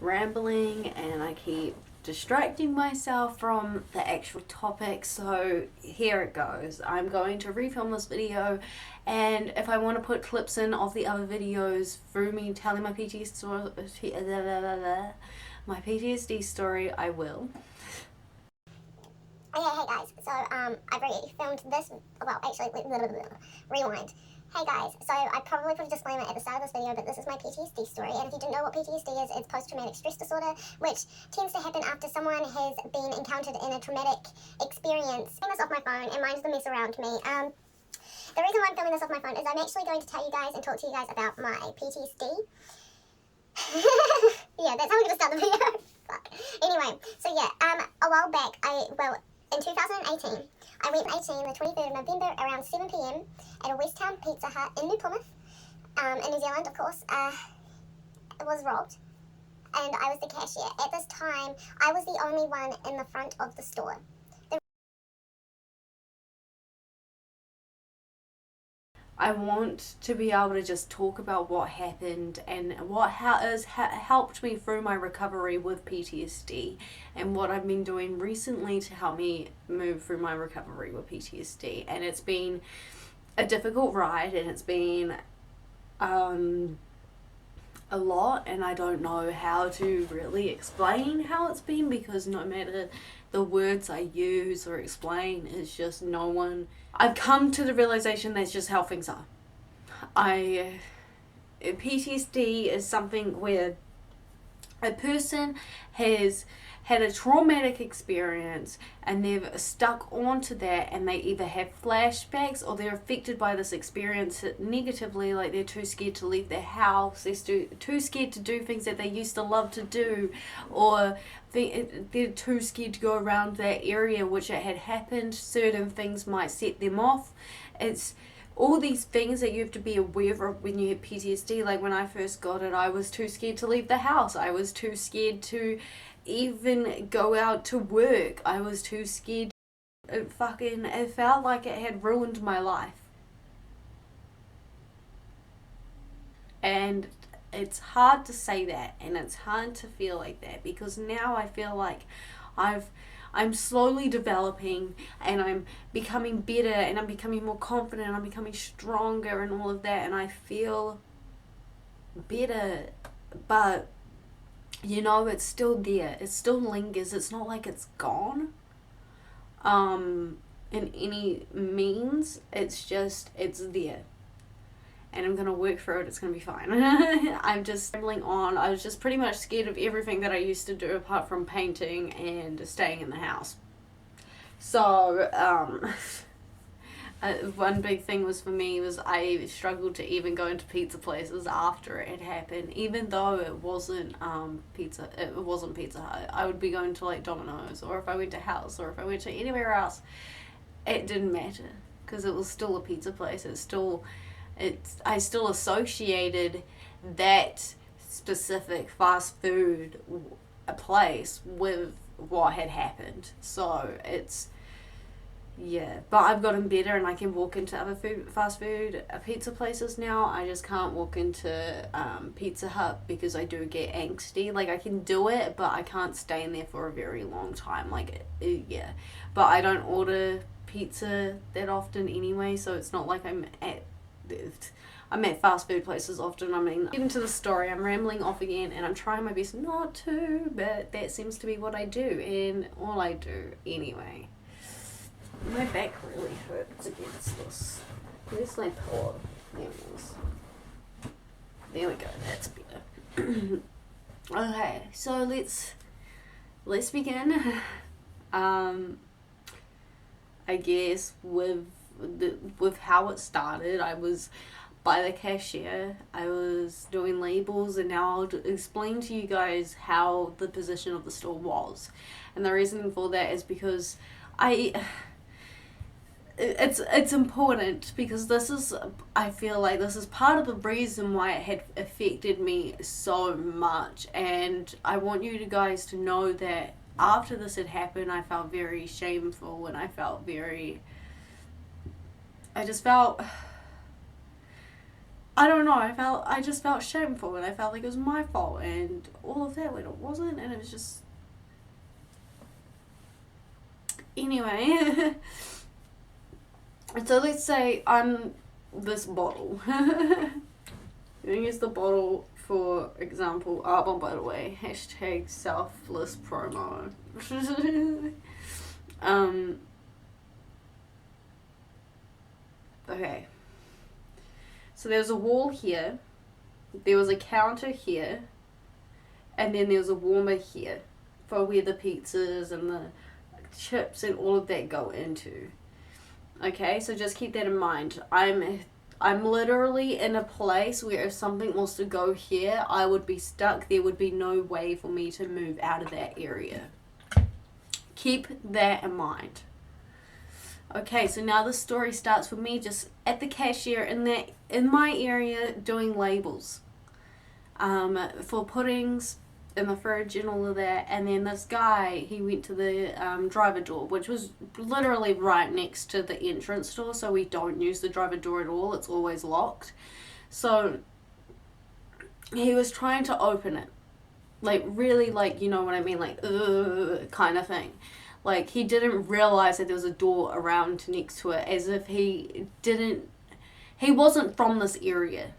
rambling and I keep distracting myself from the actual topic. So here it goes. I'm going to refilm this video, and if I want to put clips in of the other videos through me telling my PTSD story, I will. Oh yeah, hey guys, so I've already filmed this, well actually, rewind. Hey guys, so I probably put a disclaimer at the start of this video, but this is my PTSD story, and if you didn't know what PTSD is, it's post-traumatic stress disorder, which tends to happen after someone has been encountered in a traumatic experience. I'm this off my phone, and mine's the mess around me. The reason why I'm filming this off my phone is I'm actually going to tell you guys and talk to you guys about my PTSD. Yeah, that's how we're going to start the video. Fuck. Anyway, so yeah, a while back, in 2018, I went 18, the 23rd of November, around 7 p.m. at a Westtown Pizza Hut in New Plymouth, in New Zealand, of course. It was robbed, and I was the cashier. At this time, I was the only one in the front of the store. I want to be able to just talk about what happened and what has helped me through my recovery with PTSD, and what I've been doing recently to help me move through my recovery with PTSD. And it's been a difficult ride, and it's been a lot, and I don't know how to really explain how it's been, because no matter the words I use or explain, it's just no one. I've come to the realization that's just how things are. PTSD is something where a person has had a traumatic experience and they've stuck onto that, and they either have flashbacks or they're affected by this experience negatively, like they're too scared to leave their house, they're too scared to do things that they used to love to do, or they're too scared to go around that area which it had happened. Certain things might set them off. It's all these things that you have to be aware of when you have PTSD. Like when I first got it, I was too scared to leave the house. I was too scared to even go out to work. I was too scared. It felt like it had ruined my life. And it's hard to say that, and it's hard to feel like that, because now I feel like I'm slowly developing, and I'm becoming better, and I'm becoming more confident, I'm becoming stronger and all of that, and I feel better. But you know, it's still there, it still lingers. It's not like it's gone in any means. It's just, it's there, and I'm gonna work through it. It's gonna be fine. I'm just rambling on. I was just pretty much scared of everything that I used to do apart from painting and staying in the house. So one big thing was for me was I struggled to even go into pizza places after it had happened, even though it wasn't Pizza Hut. I would be going to like Domino's, or if I went to House, or if I went to anywhere else, it didn't matter, because it was still a pizza place. I still associated that specific fast food place with what had happened. So yeah, but I've gotten better, and I can walk into other fast food pizza places now. I just can't walk into Pizza Hut, because I do get angsty. Like, I can do it, but I can't stay in there for a very long time. Like, yeah. But I don't order pizza that often anyway, so it's not like I'm at fast food places often. I mean, get into the story. I'm rambling off again, and I'm trying my best not to, but that seems to be what I do, and all I do anyway. My back really hurts against this. Where's my pillow? There it is. There we go, that's better. Okay, so let's begin. I guess with how it started, I was by the cashier, I was doing labels, and now I'll explain to you guys how the position of the store was. And the reason for that is because it's important, because I feel like this is part of the reason why it had affected me so much. And I want you guys to know that after this had happened, I felt very shameful, and I just felt I don't know, I just felt shameful, and I felt like it was my fault and all of that when it wasn't, and it was just, anyway. So let's say I'm this bottle. Use the bottle for example. By the way, hashtag selfless promo. Okay. So there's a wall here, there was a counter here, and then there's a warmer here for where the pizzas and the chips and all of that go into. Okay, so just keep that in mind. I'm literally in a place where if something was to go here, I would be stuck. There would be no way for me to move out of that area. Keep that in mind. Okay, so now the story starts with me just at the cashier in my area doing labels for puddings in the fridge and all of that. And then this guy, he went to the driver door, which was literally right next to the entrance door, so we don't use the driver door at all. It's always locked. So he was trying to open it, like really, like, you know what I mean, like kind of thing. Like, he didn't realize that there was a door around next to it, as if he wasn't from this area.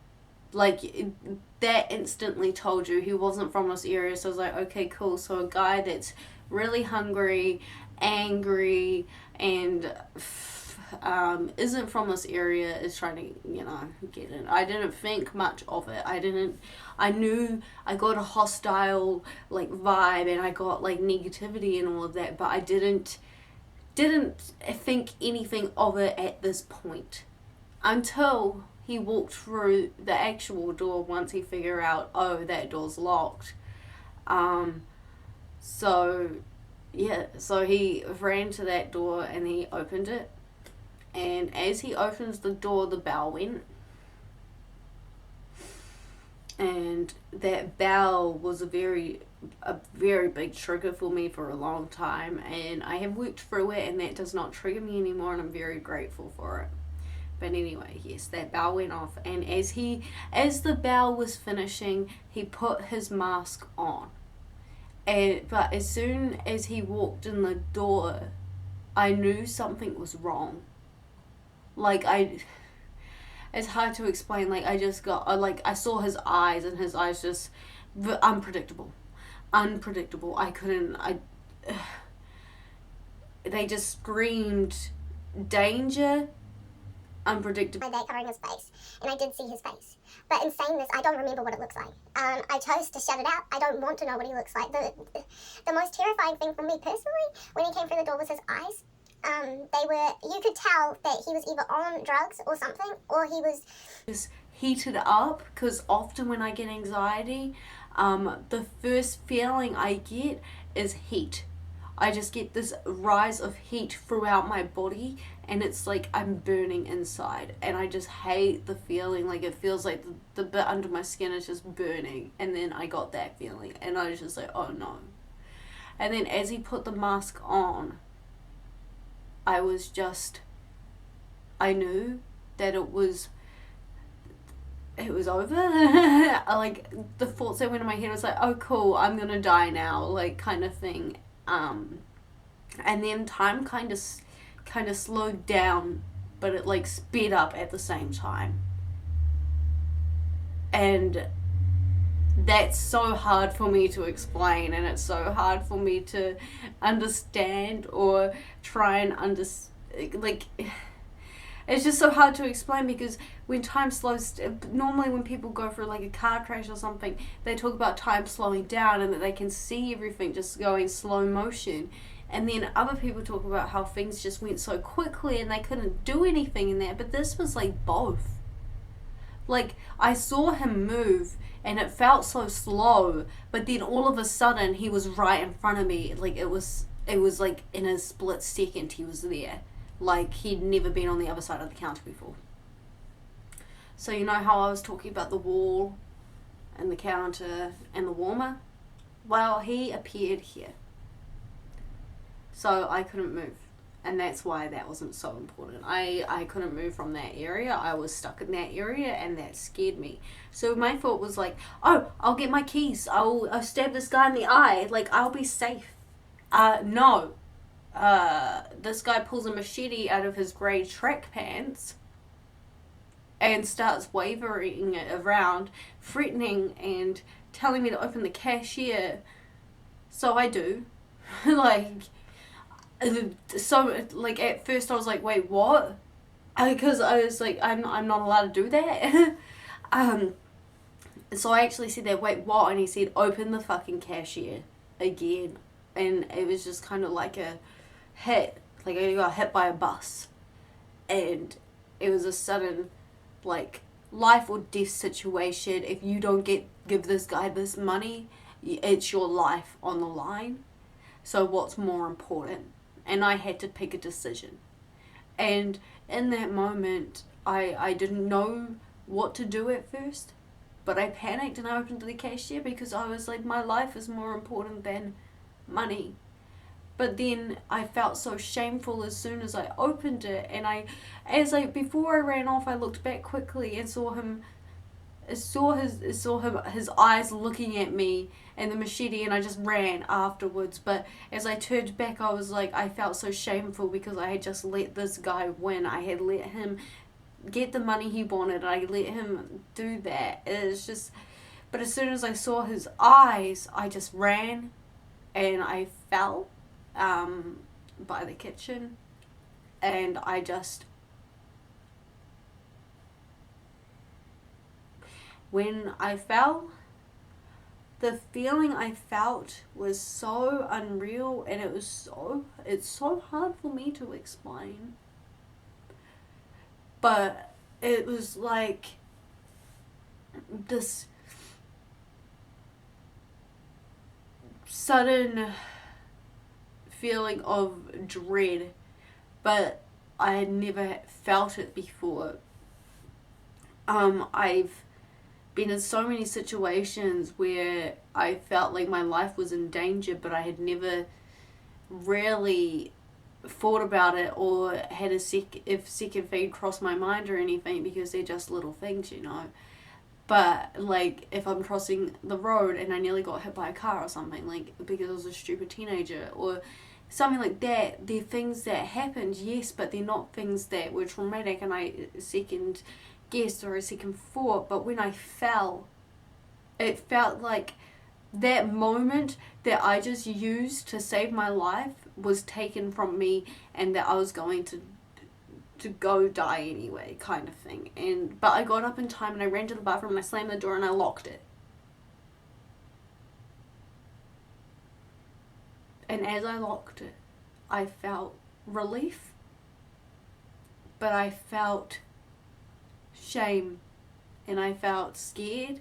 Like, that instantly told you he wasn't from this area. So I was like, okay, cool. So a guy that's really hungry, angry, and isn't from this area is trying to, you know, get in. I didn't think much of it. I knew I got a hostile, like, vibe, and I got, like, negativity and all of that, but I didn't think anything of it at this point. Until he walked through the actual door once he figured out, oh, that door's locked. So he ran to that door and he opened it. And as he opens the door, the bell went. And that bell was a very big trigger for me for a long time. And I have worked through it, and that does not trigger me anymore, and I'm very grateful for it. But anyway, yes, that bell went off. And as the bell was finishing, he put his mask on. But as soon as he walked in the door, I knew something was wrong. Like, it's hard to explain. Like, I just got, I saw his eyes, and his eyes just, unpredictable. They just screamed danger, unpredictable. My bag covering his face, and I did see his face. But in saying this, I don't remember what it looks like. I chose to shut it out. I don't want to know what he looks like. The most terrifying thing for me personally, when he came through the door, was his eyes. You could tell that he was either on drugs or something, or he was just heated up, because often when I get anxiety, the first feeling I get is heat. I just get this rise of heat throughout my body, and it's like I'm burning inside, and I just hate the feeling. Like, it feels like the bit under my skin is just burning, and then I got that feeling, and I was just like, oh no. And then as he put the mask on, I knew that it was over. Like, the thoughts that went in my head was like, oh cool, I'm gonna die now, like, kind of thing. And then time kind of slowed down, but it, like, sped up at the same time. And that's so hard for me to explain, and it's so hard for me to understand or try and like, it's just so hard to explain, because when time slows, normally when people go through, like, a car crash or something, they talk about time slowing down and that they can see everything just going slow motion. And then other people talk about how things just went so quickly and they couldn't do anything in that. But this was like both. Like, I saw him move and it felt so slow, but then all of a sudden he was right in front of me. Like, it was like in a split second he was there. Like, he'd never been on the other side of the counter before. So you know how I was talking about the wall and the counter and the warmer? Well, he appeared here. So I couldn't move. And that's why that wasn't so important. I couldn't move from that area. I was stuck in that area, and that scared me. So my thought was like, oh, I'll get my keys. I'll stab this guy in the eye. Like, I'll be safe. No. This guy pulls a machete out of his grey track pants and starts wavering it around, threatening and telling me to open the cashier. So I do. Like, so, like, at first I was like, wait, what? Because I was like, I'm not allowed to do that. So I actually said that, wait, what? And he said, open the fucking cashier again. And it was just kind of like a hit. Like, I got hit by a bus. And it was a sudden, like, life or death situation. If you don't give this guy this money, it's your life on the line. So what's more important? And I had to pick a decision. And in that moment, I didn't know what to do at first. But I panicked and I opened the cashier because I was like, my life is more important than money. But then I felt so shameful as soon as I opened it. And before I ran off, I looked back quickly and saw his eyes looking at me and the machete, and I just ran afterwards. But as I turned back, I was like, I felt so shameful because I had just let this guy win. I had let him get the money he wanted. I let him do that. It's just, but as soon as I saw his eyes, I just ran, and I fell by the kitchen, and I just, when I fell, the feeling I felt was so unreal, and it's so hard for me to explain. But it was like this sudden feeling of dread, but I had never felt it before. I've been in so many situations where I felt like my life was in danger, but I had never really thought about it or had if second thing crossed my mind or anything, because they're just little things, you know. But like, if I'm crossing the road and I nearly got hit by a car or something, like, because I was a stupid teenager or something like that, they're things that happened, yes, but they're not things that were traumatic and I second guessed or a second thought. But when I fell, it felt like that moment that I just used to save my life was taken from me, and that I was going to go die anyway, kind of thing. But I got up in time and I ran to the bathroom and I slammed the door and I locked it. And as I locked it, I felt relief, but I felt shame, and I felt scared,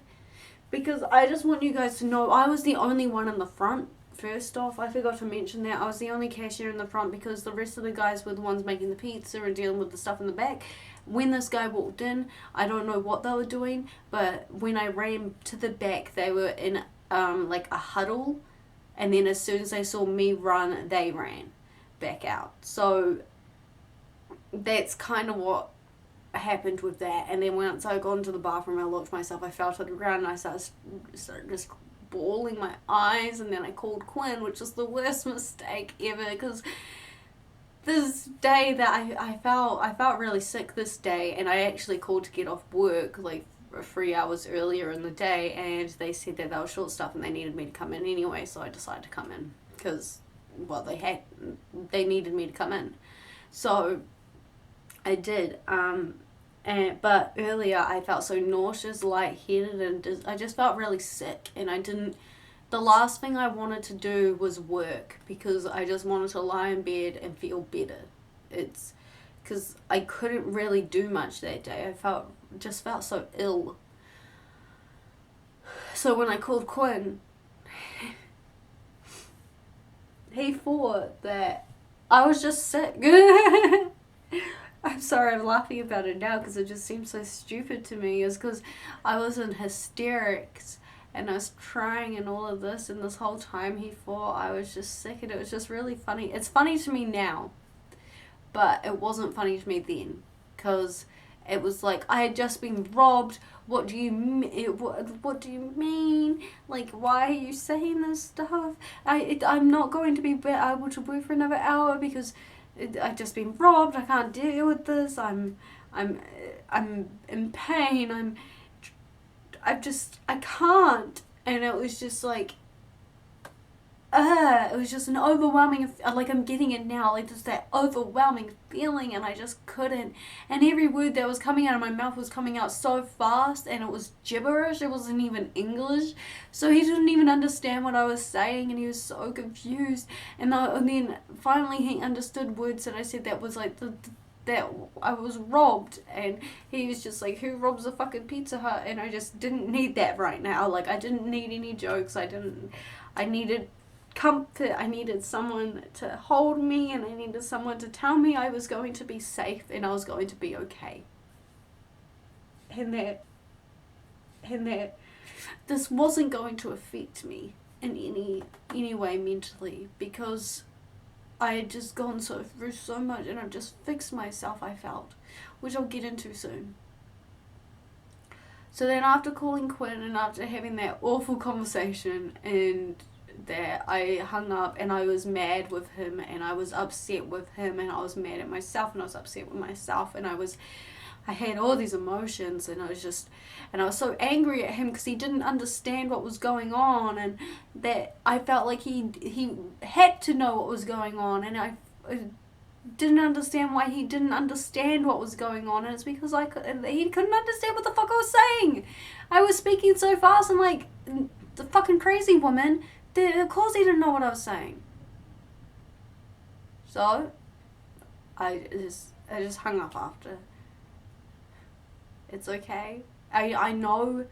because I just want you guys to know I was the only one in the front. First off, I forgot to mention that I was the only cashier in the front, because the rest of the guys were the ones making the pizza and dealing with the stuff in the back. When this guy walked in, I don't know what they were doing, but when I ran to the back, they were in like a huddle, and then as soon as they saw me run, they ran back out. So that's kind of what happened with that. And then once I got into the bathroom, I locked myself, I fell to the ground, and I started just bawling my eyes. And then I called Quinn, which was the worst mistake ever, because this day that I felt really sick this day, and I actually called to get off work like 3 hours earlier in the day, and they said that they were short staffed and they needed me to come in anyway. So I decided to come in because, well, they needed me to come in, so I did. But earlier I felt so nauseous, lightheaded, and I just felt really sick, and the last thing I wanted to do was work, because I just wanted to lie in bed and feel better. It's because I couldn't really do much that day. I just felt so ill. So when I called Quinn, he thought that I was just sick. I'm sorry, I'm laughing about it now because it just seems so stupid to me. It's because I was in hysterics and I was crying and all of this, and this whole time he thought I was just sick, and it was just really funny. It's funny to me now, but it wasn't funny to me then, because it was like, I had just been robbed. What do you what do you mean? Like, why are you saying this stuff? I'm not going to be able to work for another hour because I've just been robbed. I can't deal with this. I'm in pain. I can't. And it was just like, it was just an overwhelming, like I'm getting it now, like just that overwhelming feeling, and I just couldn't. And every word that was coming out of my mouth was coming out so fast, and it was gibberish. It wasn't even English, so he didn't even understand what I was saying, and he was so confused. And then finally he understood words that I said that was like that I was robbed, and he was just like, who robs a fucking Pizza Hut? And I just didn't need that right now. Like, I didn't need any jokes. I needed comfort. I needed someone to hold me, and I needed someone to tell me I was going to be safe and I was going to be okay. And that this wasn't going to affect me in any way mentally, because I had just gone through so much, and I've just fixed myself, I felt, which I'll get into soon. So then after calling Quinn and after having that awful conversation, and that I hung up, and I was mad with him, and I was upset with him, and I was mad at myself, and I was upset with myself, and I had all these emotions, and I was so angry at him because he didn't understand what was going on, and that I felt like he had to know what was going on, and I didn't understand why he didn't understand what was going on, and it's because he couldn't understand what the fuck I was saying. I was speaking so fast, and like the fucking crazy woman. Of course he didn't know what I was saying. So I just hung up after. It's okay. I know.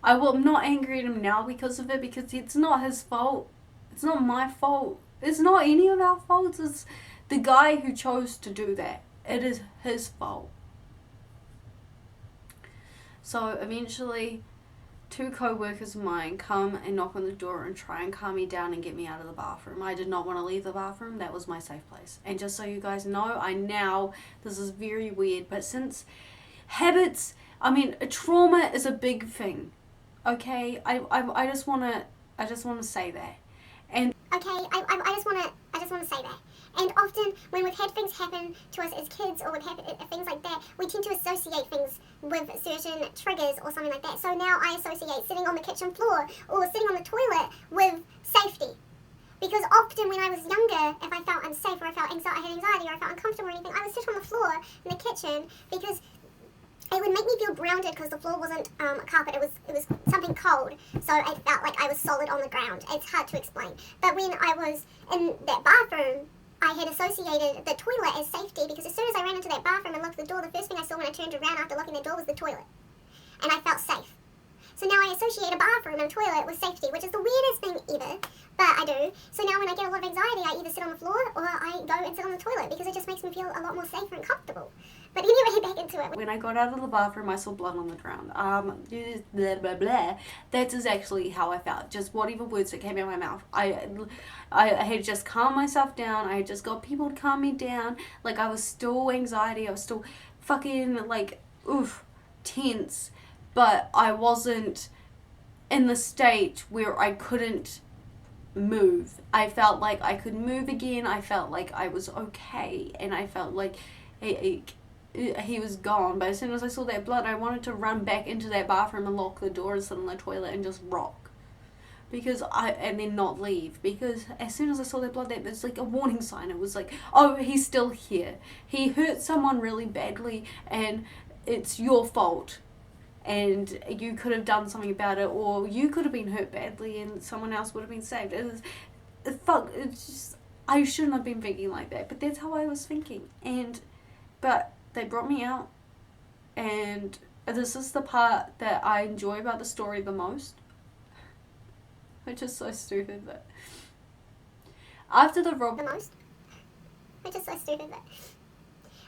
I'm not angry at him now because of it, because it's not his fault. It's not my fault. It's not any of our faults. It's the guy who chose to do that. It is his fault. So eventually, 2 co-workers of mine come and knock on the door and try and calm me down and get me out of the bathroom. I did not want to leave the bathroom. That was my safe place. And just so you guys know, this is very weird, but since habits, trauma is a big thing. Okay? I just want to say that. And okay, I just want to say that. And often when we've had things happen to us as kids, or we've had things like that, we tend to associate things with certain triggers or something like that. So now I associate sitting on the kitchen floor or sitting on the toilet with safety. Because often when I was younger, if I felt unsafe, or I had anxiety, or I felt uncomfortable or anything, I would sit on the floor in the kitchen, because it would make me feel grounded, because the floor wasn't a carpet, it was something cold, so it felt like I was solid on the ground. It's hard to explain. But when I was in that bathroom, I had associated the toilet as safety, because as soon as I ran into that bathroom and locked the door, the first thing I saw when I turned around after locking the door was the toilet. And I felt safe. So now I associate a bathroom and a toilet with safety, which is the weirdest thing ever, but I do. So now when I get a lot of anxiety, I either sit on the floor or I go and sit on the toilet, because it just makes me feel a lot more safer and comfortable. But anyway, back into it. When I got out of the bathroom, I saw blood on the ground. Blah, blah, blah. That is actually how I felt. Just whatever words that came out of my mouth. I had just calmed myself down. I had just got people to calm me down. Like, I was still anxiety. I was still fucking, like, tense. But I wasn't in the state where I couldn't move. I felt like I could move again. I felt like I was okay. And I felt like he was gone. But as soon as I saw that blood, I wanted to run back into that bathroom and lock the door and sit on the toilet and just rock. And then not leave. Because as soon as I saw that blood, that was like a warning sign. It was like, oh, he's still here. He hurt someone really badly, and it's your fault. And you could have done something about it, or you could have been hurt badly and someone else would have been saved. It's just, I shouldn't have been thinking like that, but that's how I was thinking. But they brought me out, and this is the part that I enjoy about the story the most, which is so stupid, but after the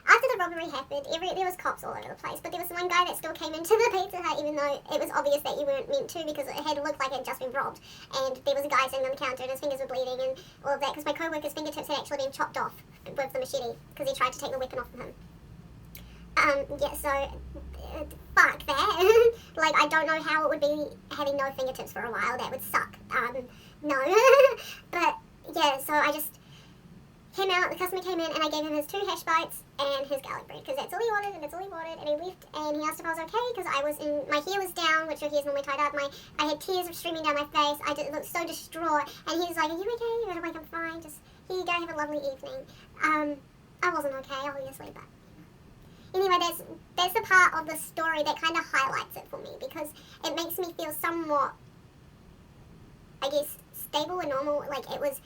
after the robbery happened, there was cops all over the place, but there was one guy that still came into the Pizza Hut even though it was obvious that you weren't meant to because it had looked like it had just been robbed. And there was a guy sitting on the counter and his fingers were bleeding and all of that because my co-worker's fingertips had actually been chopped off with the machete because he tried to take the weapon off of him. Yeah, so fuck that. Like, I don't know how it would be having no fingertips for a while. That would suck. No. But yeah, so I just came out, the customer came in, and I gave him his 2 hash bites and his garlic bread, because that's all he wanted, and that's all he wanted, and he left, and he asked if I was okay, because my hair was down, which your hair's normally tied up, I had tears streaming down my face, I looked so distraught, and he was like, are you okay? And I'm like, I'm fine, just, here you go, have a lovely evening. I wasn't okay, obviously, but anyway, that's the part of the story that kind of highlights it for me, because it makes me feel somewhat, I guess, stable and normal. Like, it was,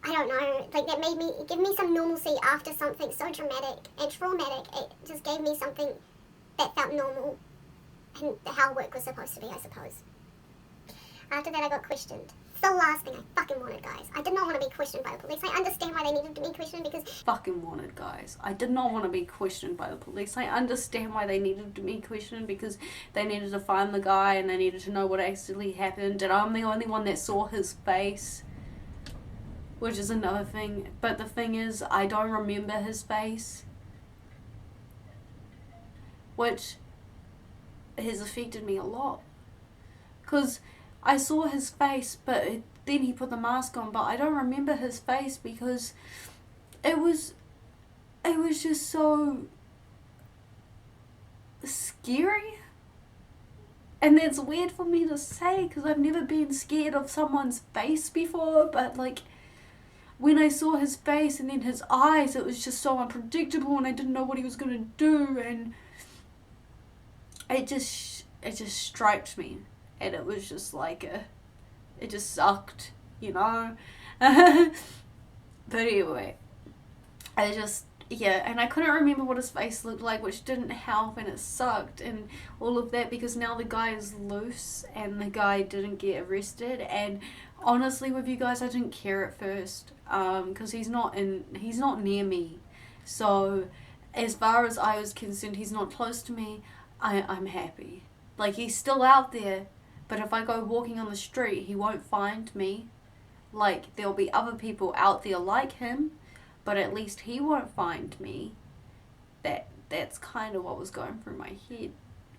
I don't know, like, that made me, give me some normalcy after something so dramatic and traumatic. It just gave me something that felt normal and how work was supposed to be, I suppose. After that, I got questioned. It's the last thing I fucking wanted, guys. I did not want to be questioned by the police. I understand why they needed to be questioned because... Fucking wanted, guys. I did not want to be questioned by the police. I understand why they needed to be questioned because they needed to find the guy and they needed to know what actually happened. And I'm the only one that saw his face, which is another thing. But the thing is, I don't remember his face, which has affected me a lot. Because I saw his face, but then he put the mask on, but I don't remember his face because it was just so scary. And that's weird for me to say because I've never been scared of someone's face before, but like when I saw his face and then his eyes, it was just so unpredictable and I didn't know what he was going to do, and it just striked me. And it was just like it just sucked, you know. But anyway, and I couldn't remember what his face looked like, which didn't help, and it sucked and all of that because now the guy is loose and the guy didn't get arrested. And honestly, with you guys, I didn't care at first because he's not near me. So as far as I was concerned, he's not close to me. I'm happy. Like, he's still out there. But if I go walking on the street, he won't find me. Like, there'll be other people out there like him, but at least he won't find me. That's kind of what was going through my head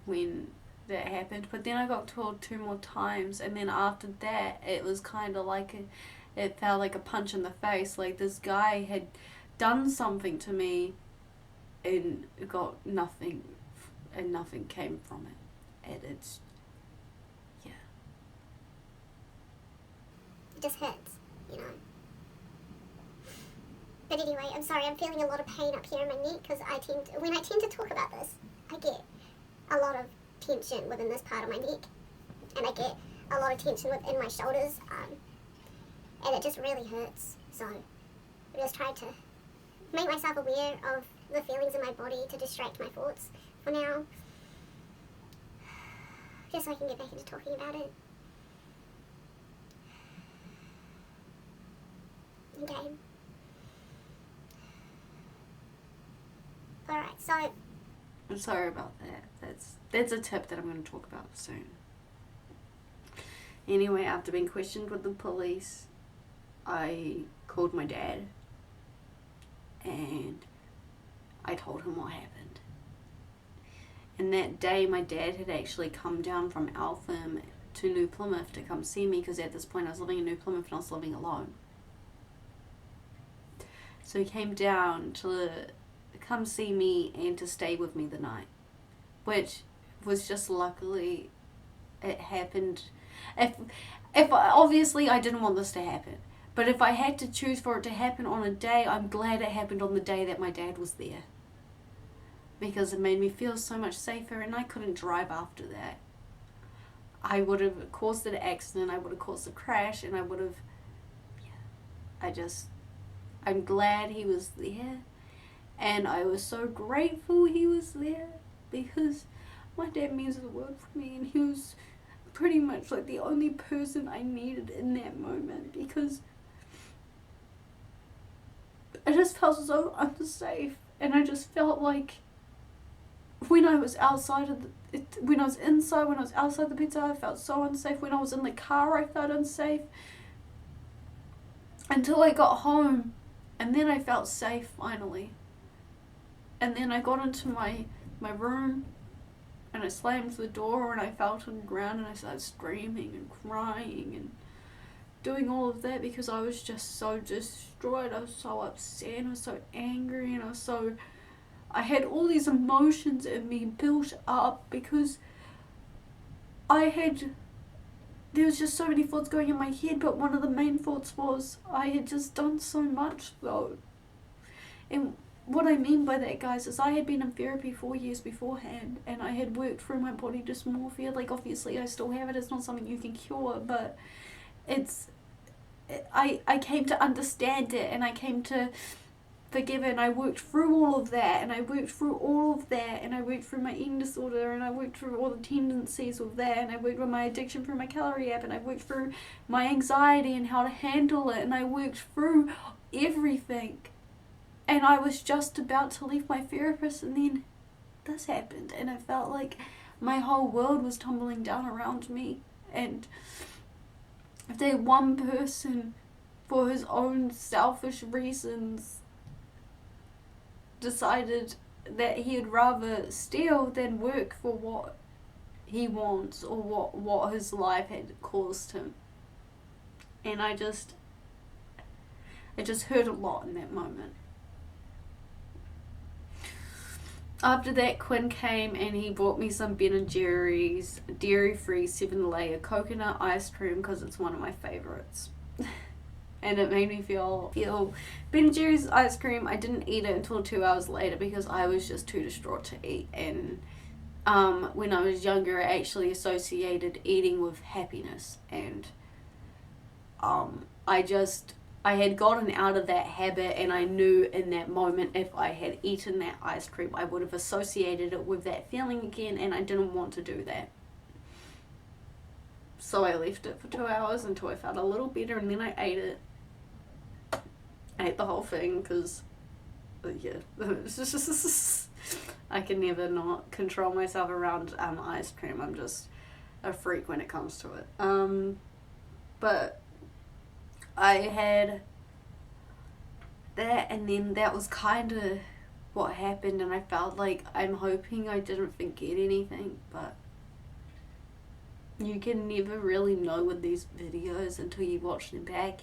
when that happened. But then I got told 2 more times, and then after that, it was kind of like it felt like a punch in the face. Like, this guy had done something to me and got nothing, and nothing came from it. And it's... It just hurts, you know. But anyway, I'm sorry, I'm feeling a lot of pain up here in my neck because when I tend to talk about this, I get a lot of tension within this part of my neck, and I get a lot of tension within my shoulders, and it just really hurts. So I just tried to make myself aware of the feelings in my body to distract my thoughts for now, just so I can get back into talking about it. Okay. Alright, so... I'm sorry about that. That's a tip that I'm going to talk about soon. Anyway, after being questioned with the police, I called my dad and I told him what happened. And that day, my dad had actually come down from Eltham to New Plymouth to come see me because at this point I was living in New Plymouth and I was living alone. So he came down to come see me and to stay with me the night, which was just luckily it happened. If obviously I didn't want this to happen, but if I had to choose for it to happen on a day, I'm glad it happened on the day that my dad was there, because it made me feel so much safer, and I couldn't drive after that. I would have caused an accident, I would have caused a crash, and I would have, I'm glad he was there, and I was so grateful he was there because my dad means the world for me, and he was pretty much like the only person I needed in that moment because I just felt so unsafe, And I just felt like when I was outside of when I was inside, when I was outside the Pizza Hut, I felt so unsafe. When I was in the car, I felt unsafe. Until I got home, and then I felt safe finally. And then I got into my room, and I slammed the door, and I fell to the ground, and I started screaming and crying and doing all of that because I was just so destroyed. I was so upset, and I was so angry, and I had all these emotions in me built up because there was just so many thoughts going in my head, but one of the main thoughts was I had just done so much though. And what I mean by that, guys, is I had been in therapy 4 years beforehand, and I had worked through my body dysmorphia. Like, obviously I still have it, it's not something you can cure, but I came to understand it, and I came to forgive it, and I worked through all of that, and I worked through all of that, and I worked through my eating disorder, and I worked through all the tendencies of that, and I worked with my addiction through my calorie app, and I worked through my anxiety and how to handle it, and I worked through everything. And I was just about to leave my therapist, and then this happened, and I felt like my whole world was tumbling down around me. And if that one person, for his own selfish reasons, decided that he'd rather steal than work for what he wants or what his life had caused him. And it just hurt a lot in that moment. After that, Quinn came and he brought me some Ben & Jerry's dairy-free 7-layer coconut ice cream because it's one of my favorites. And it made me feel Ben & Jerry's ice cream. I didn't eat it until 2 hours later because I was just too distraught to eat. And when I was younger, I actually associated eating with happiness, and I had gotten out of that habit, and I knew in that moment if I had eaten that ice cream, I would have associated it with that feeling again, and I didn't want to do that. So I left it for 2 hours until I felt a little better, and then I ate it. I ate the whole thing because, yeah, I can never not control myself around ice cream. I'm just a freak when it comes to it. But I had that, and then that was kind of what happened, and I felt like I'm hoping I didn't forget anything, but you can never really know with these videos until you watch them back.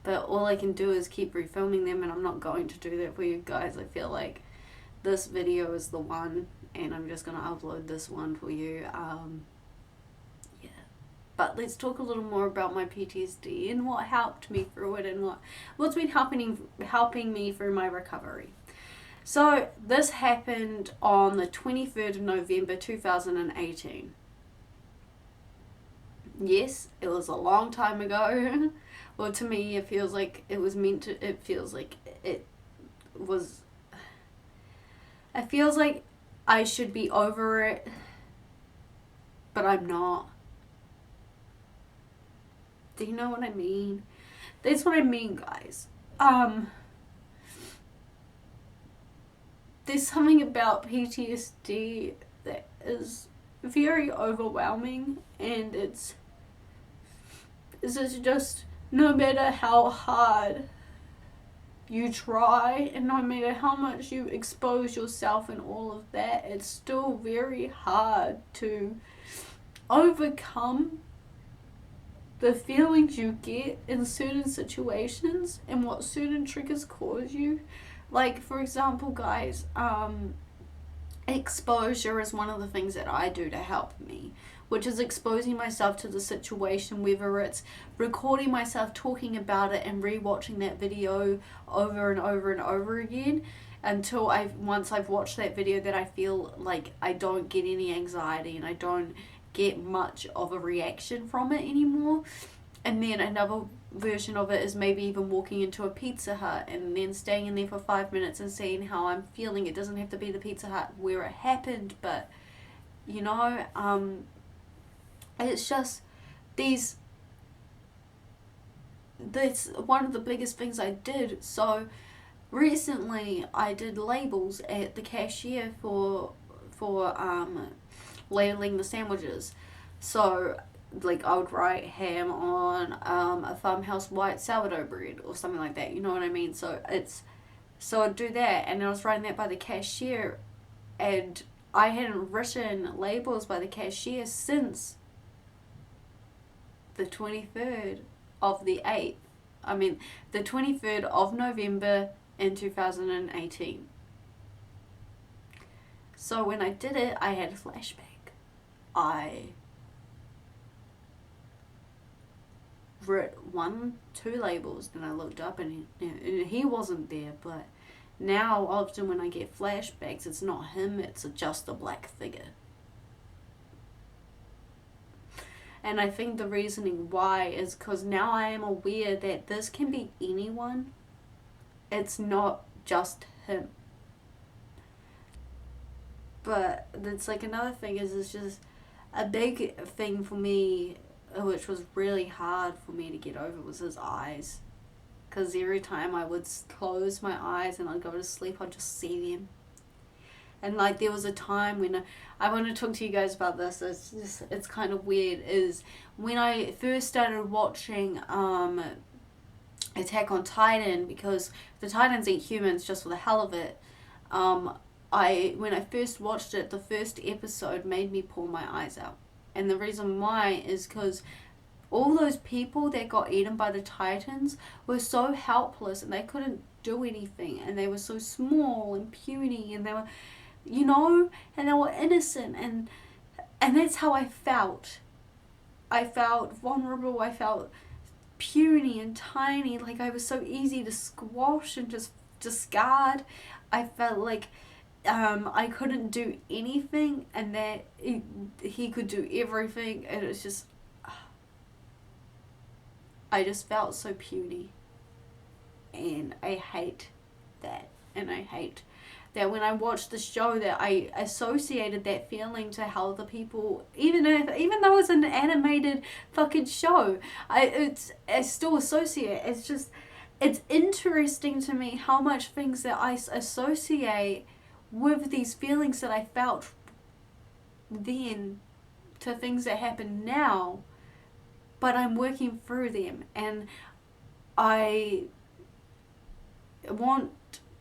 But all I can do is keep refilming them, and I'm not going to do that for you guys. I feel like this video is the one, and I'm just going to upload this one for you. Yeah. But let's talk a little more about my PTSD and what helped me through it, and what's been helping me through my recovery. So this happened on the 23rd of November 2018. Yes, it was a long time ago. Well, to me, it feels like it was meant to, it feels like it was, it feels like I should be over it, but I'm not. Do you know what I mean? That's what I mean, guys. There's something about PTSD that is very overwhelming, and it's just, no matter how hard you try, and no matter how much you expose yourself and all of that, it's still very hard to overcome the feelings you get in certain situations and what certain triggers cause you. Like, for example, guys, exposure is one of the things that I do to help me, which is exposing myself to the situation, whether it's recording myself talking about it and rewatching that video over and over and over again until once I've watched that video, that I feel like I don't get any anxiety and I don't get much of a reaction from it anymore. And then another version of it is maybe even walking into a Pizza Hut and then staying in there for 5 minutes and seeing how I'm feeling. It doesn't have to be the Pizza Hut where it happened, but you know, it's just that's one of the biggest things I did. So recently I did labels at the cashier for labeling the sandwiches. So like I would write ham on a farmhouse white sourdough bread or something like that. You know what I mean? So I'd do that, and I was writing that by the cashier, and I hadn't written labels by the cashier since the 23rd of the 8th. I mean, the 23rd of November in 2018. So when I did it, I had a flashback. I wrote 2 labels, then I looked up and he wasn't there, but now often when I get flashbacks, it's not him, it's just a black figure. And I think the reasoning why is because now I am aware that this can be anyone. It's not just him. But it's like another thing is it's just a big thing for me, which was really hard for me to get over, was his eyes. Because every time I would close my eyes and I'd go to sleep, I'd just see them. And like there was a time when I want to talk to you guys about this. It's kind of weird. Is when I first started watching Attack on Titan, because the Titans eat humans just for the hell of it. When I first watched it, the first episode made me pull my eyes out, and the reason why is because all those people that got eaten by the Titans were so helpless and they couldn't do anything, and they were so small and puny, and they were, and they were innocent, and that's how I felt. I felt vulnerable, I felt puny and tiny, like I was so easy to squash and just discard. I felt like I couldn't do anything, and that he could do everything, and it was just, I just felt so puny, and I hate that, and I hate that when I watched the show that I associated that feeling to how the people, even though it's an animated fucking show, I still associate. It's interesting to me how much things that I associate with these feelings that I felt then to things that happen now, but I'm working through them, and I want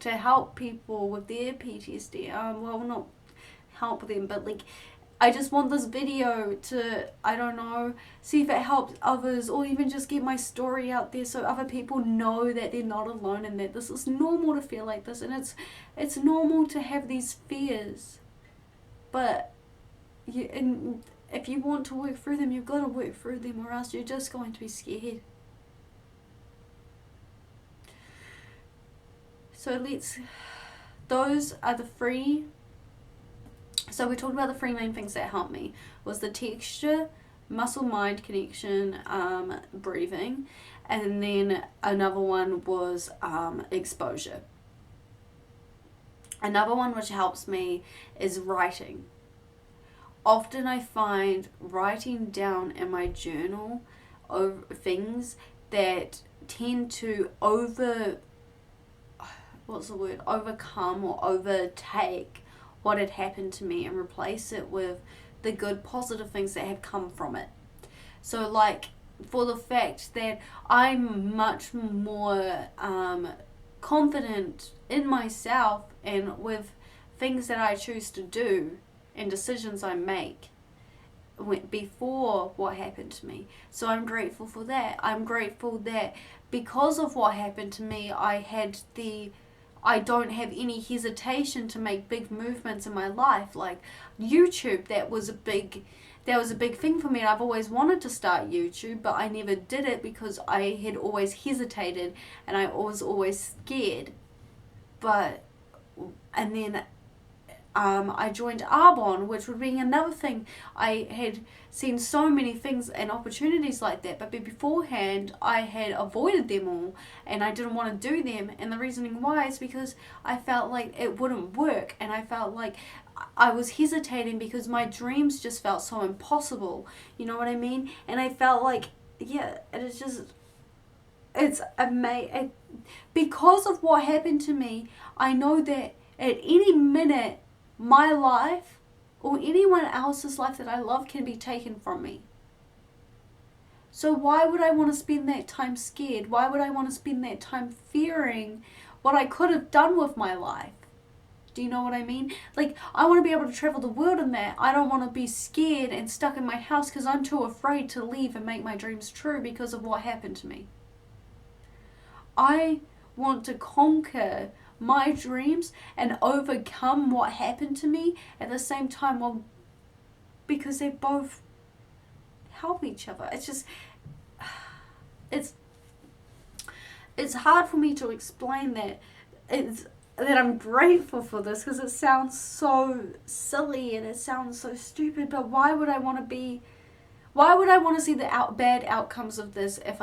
to help people with their PTSD. Well, not help them, but like, I just want this video to, I don't know, see if it helps others, or even just get my story out there so other people know that they're not alone, and that this is normal to feel like this, and it's normal to have these fears. But and if you want to work through them, you've got to work through them, or else you're just going to be scared. So those are the 3. So we talked about the 3 main things that helped me. Was the texture, muscle-mind connection, breathing, and then another one was exposure. Another one which helps me is writing. Often I find writing down in my journal over things that tend to overcome or overtake what had happened to me, and replace it with the good positive things that have come from it. So like, for the fact that I'm much more confident in myself and with things that I choose to do and decisions I make before what happened to me. So I'm grateful for that. I'm grateful that because of what happened to me, I don't have any hesitation to make big movements in my life. Like YouTube, that was a big thing for me. I've always wanted to start YouTube, but I never did it because I had always hesitated and I was always scared. And then I joined Arbonne, which would be another thing. I had seen so many things and opportunities like that, but beforehand I had avoided them all, and I didn't want to do them. And the reasoning why is because I felt like it wouldn't work, and I felt like I was hesitating because my dreams just felt so impossible. You know what I mean? And I felt like, yeah, it's amazing. Because of what happened to me, I know that at any minute, my life or anyone else's life that I love can be taken from me. So why would I want to spend that time scared? Why would I want to spend that time fearing what I could have done with my life? Do you know what I mean? Like, I want to be able to travel the world in that. I don't want to be scared and stuck in my house because I'm too afraid to leave and make my dreams true because of what happened to me. I want to conquer my dreams and overcome what happened to me at the same time, well, because they both help each other. It's just, it's hard for me to explain that. That I'm grateful for this because it sounds so silly and it sounds so stupid, but why would I want to see the bad outcomes of this if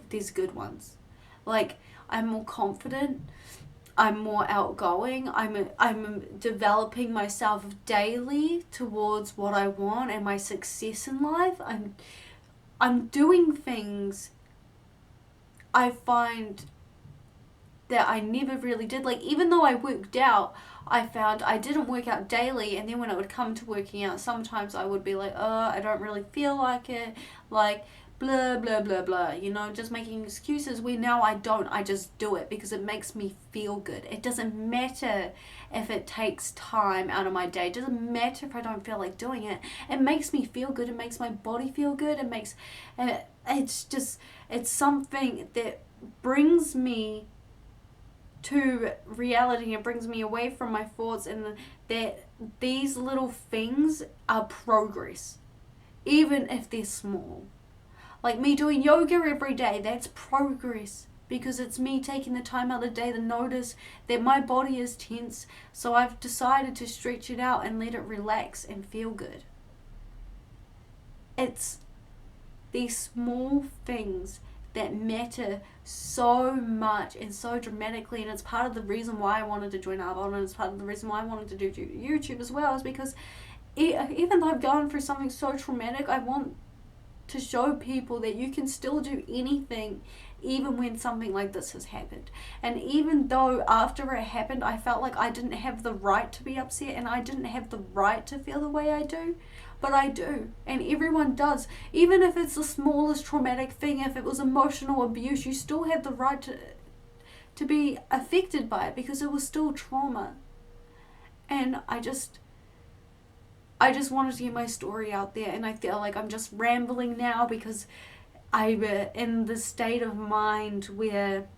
there's good ones? Like, I'm more confident, I'm more outgoing, I'm developing myself daily towards what I want and my success in life. I'm doing things I find that I never really did. Like, even though I worked out, I found I didn't work out daily, and then when it would come to working out, sometimes I would be like, I don't really feel like it, like, blah, blah, blah, blah, just making excuses, where now I don't, I just do it because it makes me feel good. It doesn't matter if it takes time out of my day. It doesn't matter if I don't feel like doing it. It makes me feel good. It makes my body feel good. It's something that brings me to reality. It brings me away from my thoughts, and that these little things are progress, even if they're small. Like me doing yoga every day, that's progress, because it's me taking the time out of the day to notice that my body is tense, so I've decided to stretch it out and let it relax and feel good. It's these small things that matter so much and so dramatically, and it's part of the reason why I wanted to join Arbonne, and it's part of the reason why I wanted to do YouTube as well, is because even though I've gone through something so traumatic, I want to show people that you can still do anything even when something like this has happened. And even though after it happened I felt like I didn't have the right to be upset and I didn't have the right to feel the way I do, but I do, and everyone does. Even if it's the smallest traumatic thing, if it was emotional abuse, you still have the right to be affected by it, because it was still trauma. And I just wanted to get my story out there, and I feel like I'm just rambling now because I'm in the state of mind where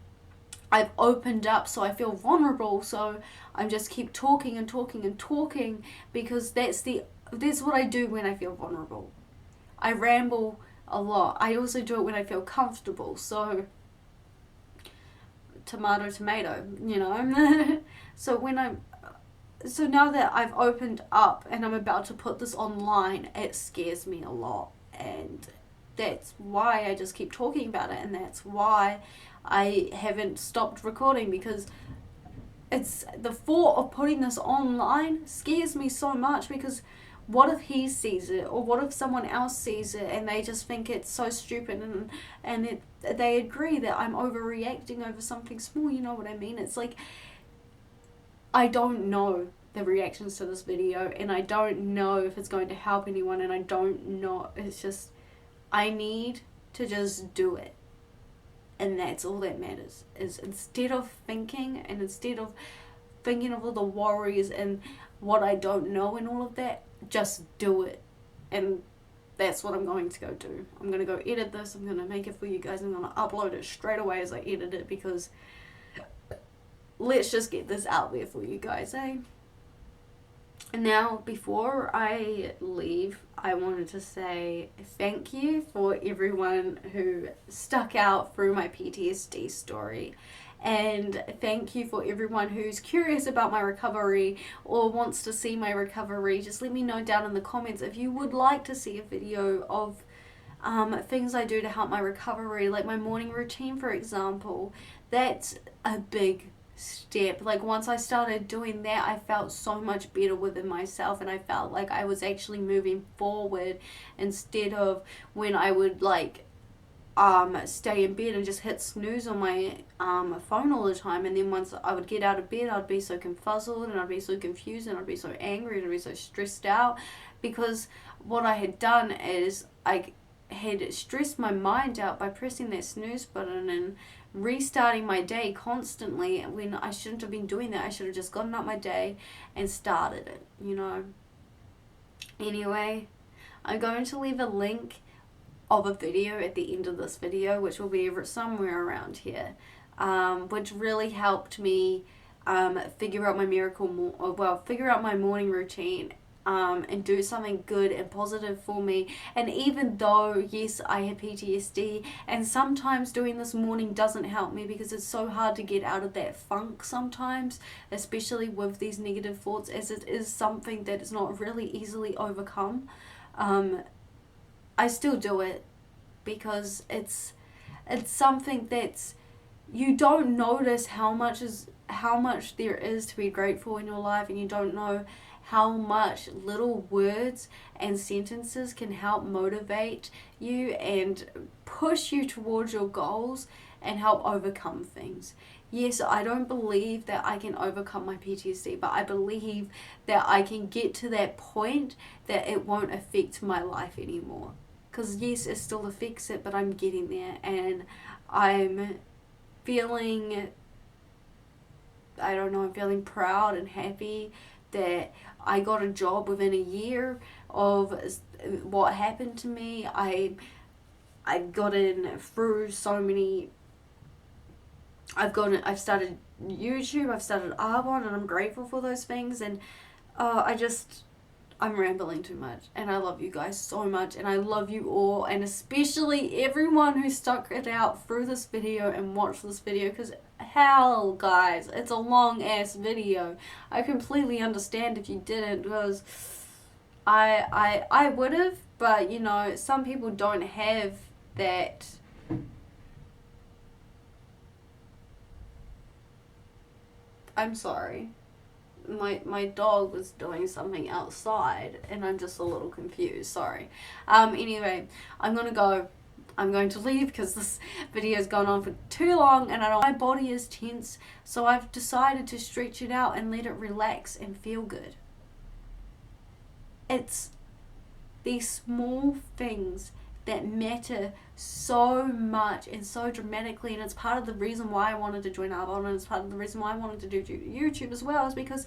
I've opened up, so I feel vulnerable, so I'm just keep talking and talking and talking, because that's what I do when I feel vulnerable. I ramble a lot. I also do it when I feel comfortable, so tomato, So now that I've opened up and I'm about to put this online, it scares me a lot. And that's why I just keep talking about it. And that's why I haven't stopped recording, because it's the thought of putting this online scares me so much, because what if he sees it, or what if someone else sees it and they just think it's so stupid, and they agree that I'm overreacting over something small, you know what I mean? It's like, I don't know the reactions to this video, and I don't know if it's going to help anyone, and I don't know, it's just, I need to just do it. And that's all that matters, is instead of thinking of all the worries and what I don't know and all of that, just do it. And that's what I'm going to go do. I'm going to go edit this, I'm going to make it for you guys, I'm going to upload it straight away as I edit it, because let's just get this out there for you guys, eh? And now, before I leave, I wanted to say thank you for everyone who stuck out through my PTSD story. And thank you for everyone who's curious about my recovery or wants to see my recovery. Just let me know down in the comments if you would like to see a video of things I do to help my recovery, like my morning routine, for example. That's a big step. Like, once I started doing that, I felt so much better within myself, and I felt like I was actually moving forward, instead of when I would like stay in bed and just hit snooze on my phone all the time. And then once I would get out of bed, I'd be so confuzzled and I'd be so confused and I'd be so angry and I'd be so stressed out, because what I had done is I had stressed my mind out by pressing that snooze button and restarting my day constantly, when I shouldn't have been doing that. I should have just gotten up my day and started it, you know. Anyway, I'm going to leave a link of a video at the end of this video, which will be somewhere around here, which really helped me figure out my figure out my morning routine, and do something good and positive for me. And even though, yes, I have PTSD, and sometimes doing this morning doesn't help me because it's so hard to get out of that funk sometimes, especially with these negative thoughts, as it is something that is not really easily overcome. I still do it because it's something that's, you don't notice how much there is to be grateful in your life, and you don't know how much little words and sentences can help motivate you and push you towards your goals and help overcome things. Yes, I don't believe that I can overcome my PTSD, but I believe that I can get to that point that it won't affect my life anymore. Because yes, it still affects it, but I'm getting there, and I'm feeling, I'm feeling proud and happy that I got a job within a year of what happened to me. I gotten through so many. I've started YouTube, I've started Arbonne, and I'm grateful for those things. And I'm rambling too much, and I love you guys so much, and I love you all, and especially everyone who stuck it out through this video and watched this video, because hell, guys, it's a long ass video. I completely understand if you didn't, because I would have, but you know, some people don't have that. I'm sorry. My dog was doing something outside, and I'm just a little confused. Sorry. Anyway, I'm going to leave because this video has gone on for too long, and my body is tense, so I've decided to stretch it out and let it relax and feel good. It's these small things that matter so much and so dramatically, and it's part of the reason why I wanted to join Arbonne, and it's part of the reason why I wanted to do YouTube as well, is because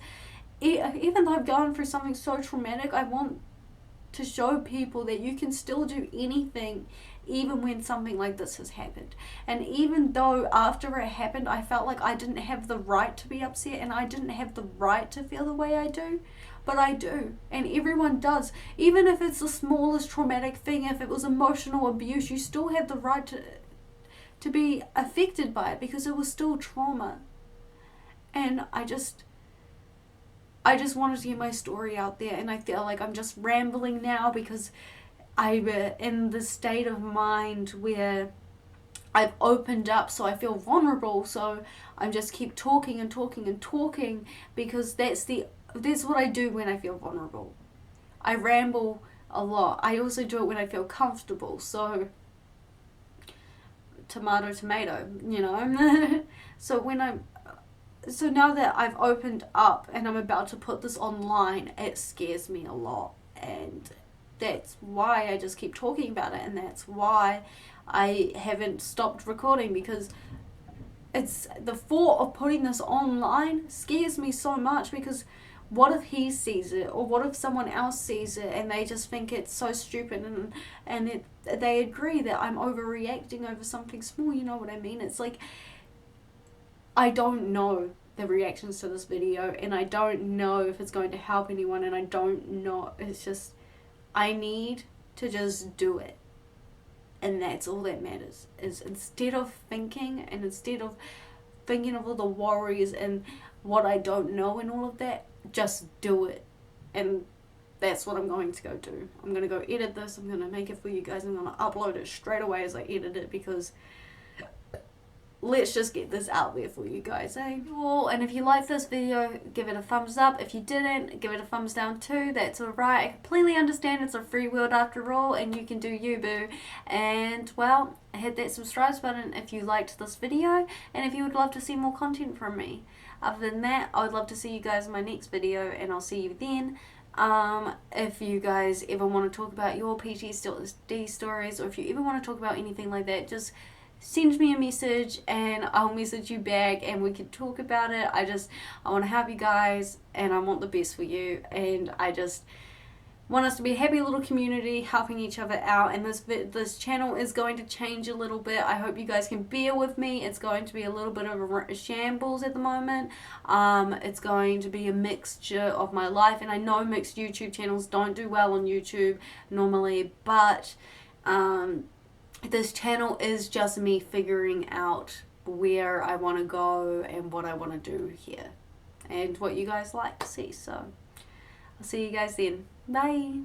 even though I've gone through something so traumatic, I want to show people that you can still do anything even when something like this has happened. And even though after it happened I felt like I didn't have the right to be upset and I didn't have the right to feel the way I do, but I do, and everyone does. Even if it's the smallest traumatic thing, if it was emotional abuse, you still have the right to be affected by it, because it was still trauma. And I just wanted to get my story out there, and I feel like I'm just rambling now because I'm in the state of mind where I've opened up, so I feel vulnerable, so I just keep talking and talking and talking, because that's what I do when I feel vulnerable. I ramble a lot. I also do it when I feel comfortable, so tomato, you know. So now that I've opened up and I'm about to put this online, it scares me a lot, and that's why I just keep talking about it, and that's why I haven't stopped recording, because it's the thought of putting this online scares me so much, because what if he sees it, or what if someone else sees it and they just think it's so stupid, and they agree that I'm overreacting over something small, you know what I mean? It's like, I don't know the reactions to this video, and I don't know if it's going to help anyone, and I don't know, it's just, I need to just do it. And that's all that matters, is instead of thinking of all the worries and what I don't know and all of that, just do it. And that's what I'm going to go do. I'm going to go edit this, I'm going to make it for you guys, I'm going to upload it straight away as I edit it, because let's just get this out there for you guys, eh? Well, and if you liked this video, give it a thumbs up. If you didn't, give it a thumbs down too. That's alright. I completely understand it's a free world after all, and you can do you, boo. And, well, hit that subscribe button if you liked this video, and if you would love to see more content from me. Other than that, I would love to see you guys in my next video, and I'll see you then. If you guys ever want to talk about your PTSD stories, or if you ever want to talk about anything like that, just send me a message and I'll message you back and we can talk about it. I want to help you guys and I want the best for you, and I just want us to be a happy little community helping each other out. And this channel is going to change a little bit. I hope you guys can bear with me. It's going to be a little bit of a shambles at the moment. It's going to be a mixture of my life, and I know mixed YouTube channels don't do well on YouTube normally, but this channel is just me figuring out where I want to go and what I want to do here and what you guys like to see. So I'll see you guys then. Bye.